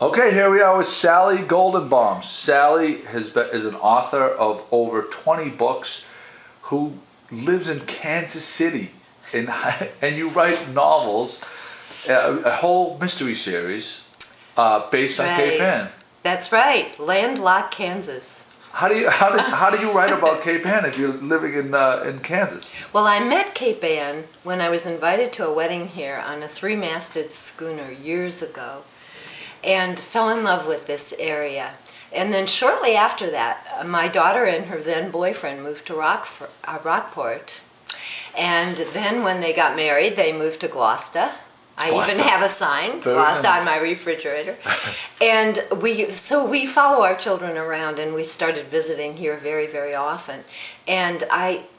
Okay, here we are with Sally Goldenbaum. Sally is an author of over 20 books who lives in Kansas City. And you write novels, a whole mystery series based on Cape Ann. That's right, landlocked Kansas. How do you write about Cape Ann if you're living in Kansas? Well, I met Cape Ann when I was invited to a wedding here on a three-masted schooner years ago, and fell in love with this area. And then shortly after that, my daughter and her then boyfriend moved to Rockport. And then when they got married, they moved to Gloucester. I even have a sign, Gloucester, on my refrigerator. And we follow our children around, and we started visiting here very, very often. And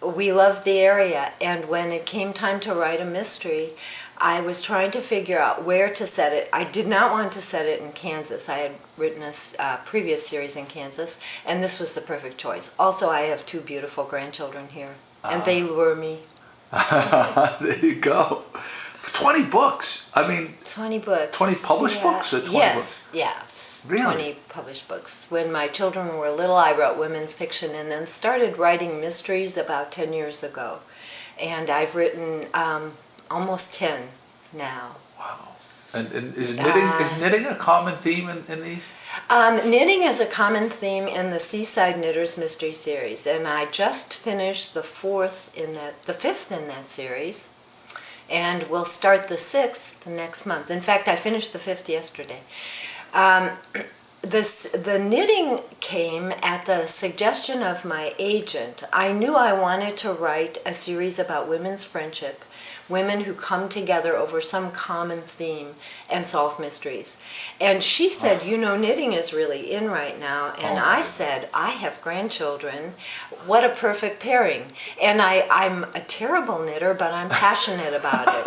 we loved the area. And when it came time to write a mystery, I was trying to figure out where to set it. I did not want to set it in Kansas. I had written a previous series in Kansas, and this was the perfect choice. Also, I have two beautiful grandchildren here, and they lure me. There you go. 20 books. I mean, 20 books. 20 published books? Or 20 yes, books? yes. Really? 20 published books. When my children were little, I wrote women's fiction and then started writing mysteries about 10 years ago. And I've written almost 10 now. Wow. And is knitting a common theme in these? Knitting is a common theme in the Seaside Knitters mystery series, and I just finished the fifth in that series, and we'll start the sixth next month. In fact, I finished the fifth yesterday. The knitting came at the suggestion of my agent. I knew I wanted to write a series about women's friendship, women who come together over some common theme and solve mysteries. And she said, you know, knitting is really in right now. And I said, I have grandchildren. What a perfect pairing. And I'm a terrible knitter, but I'm passionate about it.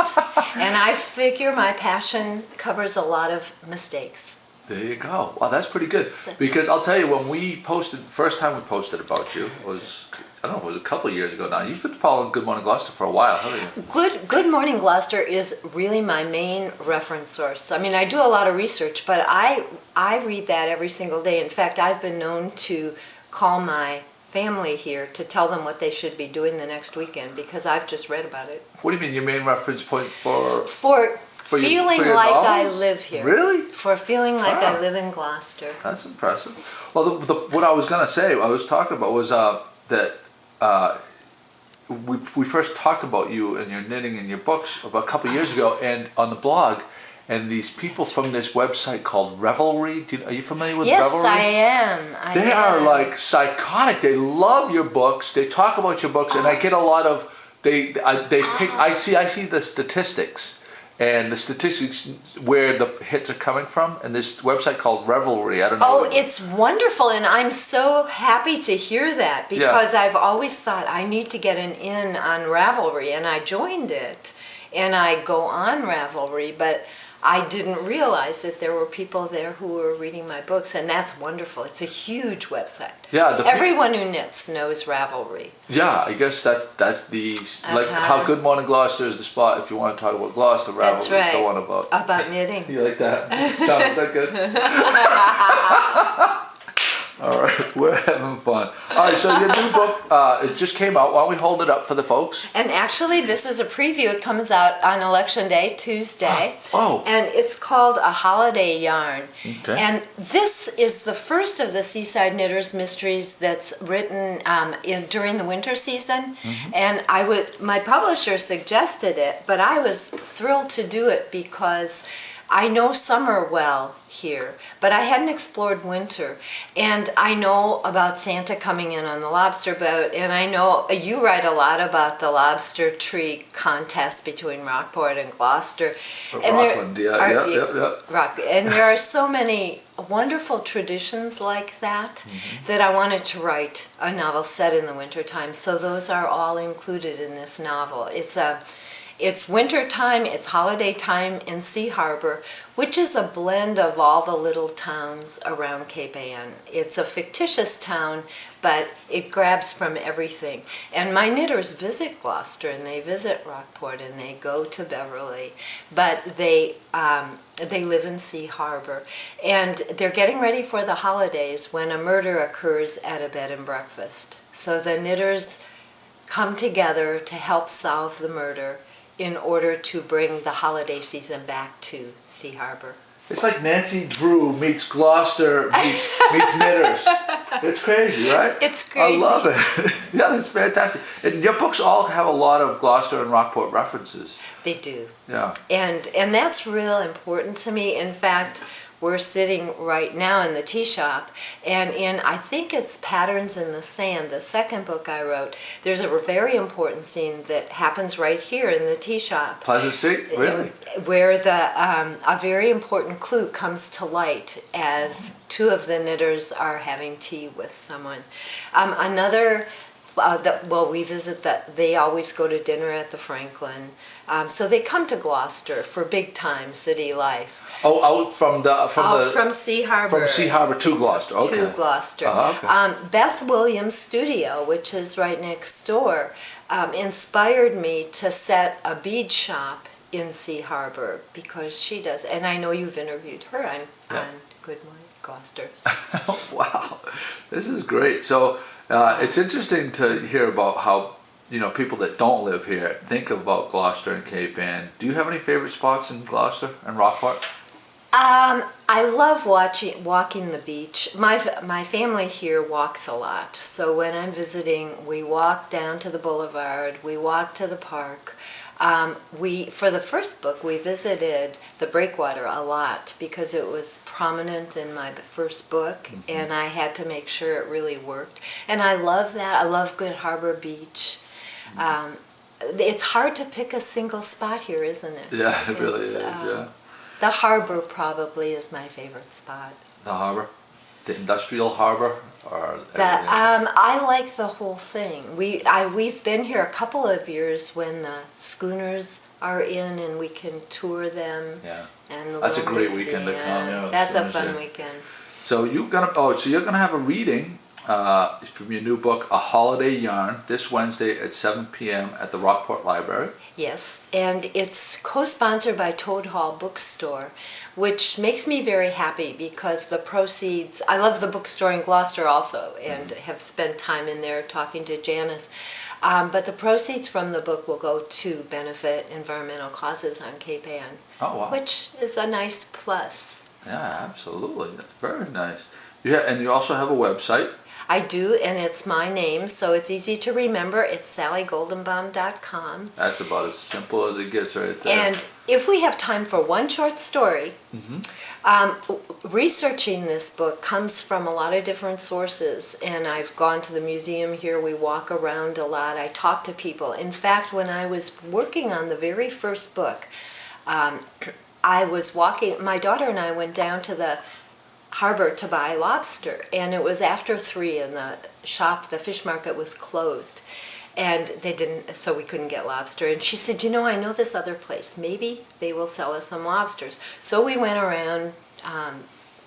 And I figure my passion covers a lot of mistakes. There you go. Wow, that's pretty good. Because I'll tell you, when we posted, first time we posted about you was, I don't know, it was a couple of years ago now. You've been following Good Morning Gloucester for a while, haven't you? Good Morning Gloucester is really my main reference source. I mean, I do a lot of research, but I read that every single day. In fact, I've been known to call my family here to tell them what they should be doing the next weekend because I've just read about it. What do you mean, your main reference point for feeling your like novels? I live here. Really? For feeling like I live in Gloucester. That's impressive. Well, what I was going to say, I was talking about was that we first talked about you and your knitting and your books about a couple of years ago, and on the blog, and these people from this website called Revelry. Are you familiar with Revelry? Yes, I am. They are like psychotic. They love your books. They talk about your books, and I get a lot of I see the statistics. And the statistics where the hits are coming from, and this website called Revelry, I don't know. Oh, it's wonderful, and I'm so happy to hear that because I've always thought I need to get an in on Ravelry, and I joined it, and I go on Ravelry, but I didn't realize that there were people there who were reading my books, and that's wonderful. It's a huge website. Yeah, everyone who knits knows Ravelry. Yeah, I guess that's the like how Good Morning Gloucester is the spot if you want to talk about Gloucester. Ravelry is the one about knitting. You like that? Sounds that good? All right, we're having fun. All right, so your new book, it just came out. Why don't we hold it up for the folks? And actually, this is a preview. It comes out on Election Day, Tuesday. Oh. And it's called A Holiday Yarn. Okay. And this is the first of the Seaside Knitters mysteries that's written during the winter season. Mm-hmm. And my publisher suggested it, but I was thrilled to do it because I know summer well here, but I hadn't explored winter. And I know about Santa coming in on the lobster boat, and I know you write a lot about the lobster tree contest between Rockport and Gloucester. Rockland, yeah. And there are so many wonderful traditions like that that I wanted to write a novel set in the wintertime. So those are all included in this novel. It's winter time, it's holiday time in Sea Harbor, which is a blend of all the little towns around Cape Ann. It's a fictitious town, but it grabs from everything. And my knitters visit Gloucester, and they visit Rockport, and they go to Beverly, but they live in Sea Harbor. And they're getting ready for the holidays when a murder occurs at a bed and breakfast. So the knitters come together to help solve the murder in order to bring the holiday season back to Sea Harbor. It's like Nancy Drew meets Gloucester meets knitters. It's crazy, right? It's crazy. I love it. Yeah, that's fantastic. And your books all have a lot of Gloucester and Rockport references. They do. Yeah. And that's real important to me. In fact, we're sitting right now in the tea shop, and I think it's Patterns in the Sand, the second book I wrote, there's a very important scene that happens right here in the tea shop. Pleasant Street? Really? Where a very important clue comes to light as two of the knitters are having tea with someone. We visit they always go to dinner at the Franklin. So they come to Gloucester for big time city life. Oh, out from Sea Harbor. From Sea Harbor to Gloucester. Okay. To Gloucester. Okay. Beth Williams' studio, which is right next door, inspired me to set a bead shop in Sea Harbor because she does. And I know you've interviewed her on Good Morning Gloucester. Wow, this is great. So it's interesting to hear about how people that don't live here think about Gloucester and Cape Ann. Do you have any favorite spots in Gloucester and Rockport? I love walking the beach. My family here walks a lot, so when I'm visiting, we walk down to the boulevard, we walk to the park. For the first book, we visited the breakwater a lot because it was prominent in my first book, and I had to make sure it really worked. And I love that. I love Good Harbor Beach. It's hard to pick a single spot here, isn't it? Yeah, it really is, yeah. The harbor probably is my favorite spot. The harbor? The industrial harbor? Or I like the whole thing. We've been here a couple of years when the schooners are in and we can tour them. Yeah. And that's a great weekend to come. Yeah, that's a fun weekend. So you're gonna have a reading from your new book, A Holiday Yarn, this Wednesday at 7 p.m. at the Rockport Library. Yes, and it's co-sponsored by Toad Hall Bookstore, which makes me very happy because the proceeds, I love the bookstore in Gloucester also and have spent time in there talking to Janice, but the proceeds from the book will go to benefit environmental causes on Cape Ann, which is a nice plus. Yeah, absolutely. That's very nice. Yeah, and you also have a website. I do, and it's my name, so it's easy to remember. It's SallyGoldenbaum.com. That's about as simple as it gets right there. And if we have time for one short story, researching this book comes from a lot of different sources, and I've gone to the museum here. We walk around a lot. I talk to people. In fact, when I was working on the very first book, I was walking, my daughter and I went down to the harbor to buy lobster, and it was after 3 and the fish market was closed, and so we couldn't get lobster. And she said, I know this other place, maybe they will sell us some lobsters. So we went around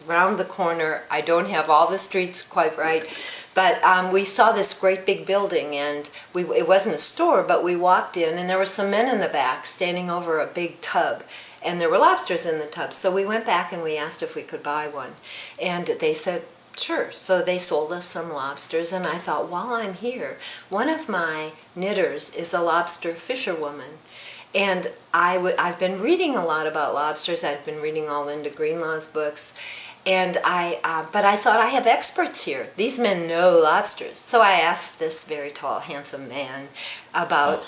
the corner. I don't have all the streets quite right, but we saw this great big building, and it wasn't a store, but we walked in and there were some men in the back standing over a big tub. And there were lobsters in the tub. So we went back and we asked if we could buy one. And they said, sure. So they sold us some lobsters. And I thought, while I'm here, one of my knitters is a lobster fisherwoman. And I've been reading a lot about lobsters. I've been reading all Linda Greenlaw's books. And but I thought, I have experts here. These men know lobsters. So I asked this very tall, handsome man about...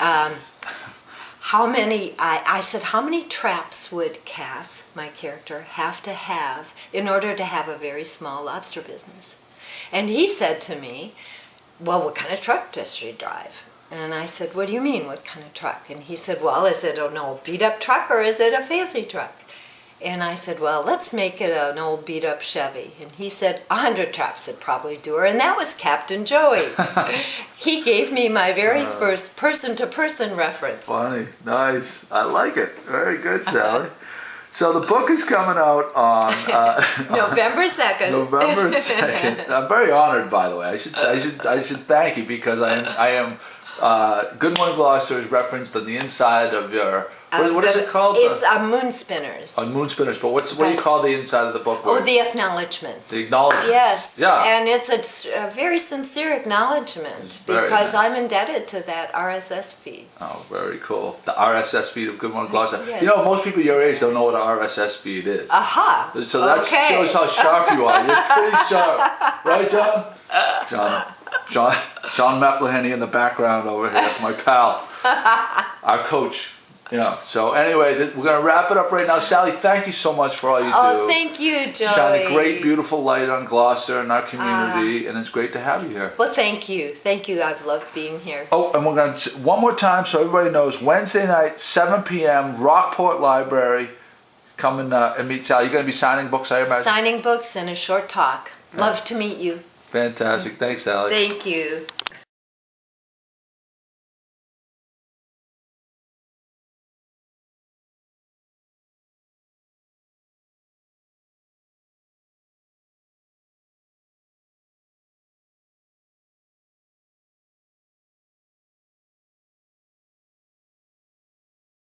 I said, how many traps would Cass, my character, have to have in order to have a very small lobster business? And he said to me, well, what kind of truck does she drive? And I said, what do you mean, what kind of truck? And he said, well, is it an old beat-up truck or is it a fancy truck? And I said, well, let's make it an old beat-up Chevy. And he said, 100 traps would probably do her. And that was Captain Joey. He gave me my very first person-to-person reference. Funny. Nice. I like it. Very good, Sally. So the book is coming out on November 2nd. November 2nd. I'm very honored, by the way. I should thank you because I am Good Morning Gloucester is referenced on the inside of your. What is it called? It's Moon Spinners. On Moon Spinners, but what do you call the inside of the book? Oh, the acknowledgements. The acknowledgements. Yes. Yeah. And it's a very sincere acknowledgement because I'm indebted to that RSS feed. Oh, very cool. The RSS feed of Good Morning Gloucester. Yes. You know, most people your age don't know what an RSS feed is. Aha. So that shows how sharp you are. You're pretty sharp. Right, John? John McElhenney in the background over here, my pal. Our coach. Yeah. So anyway, we're going to wrap it up right now. Sally, thank you so much for all you do. Oh, thank you, Joey. Shine a great, beautiful light on Gloucester and our community, and it's great to have you here. Well, thank you. Thank you. I've loved being here. Oh, and we're going to, one more time so everybody knows, Wednesday night, 7 p.m., Rockport Library. Come and meet Sally. You're going to be signing books, I imagine? Signing books and a short talk. Love to meet you. Fantastic. Thanks, Sally. Thank you.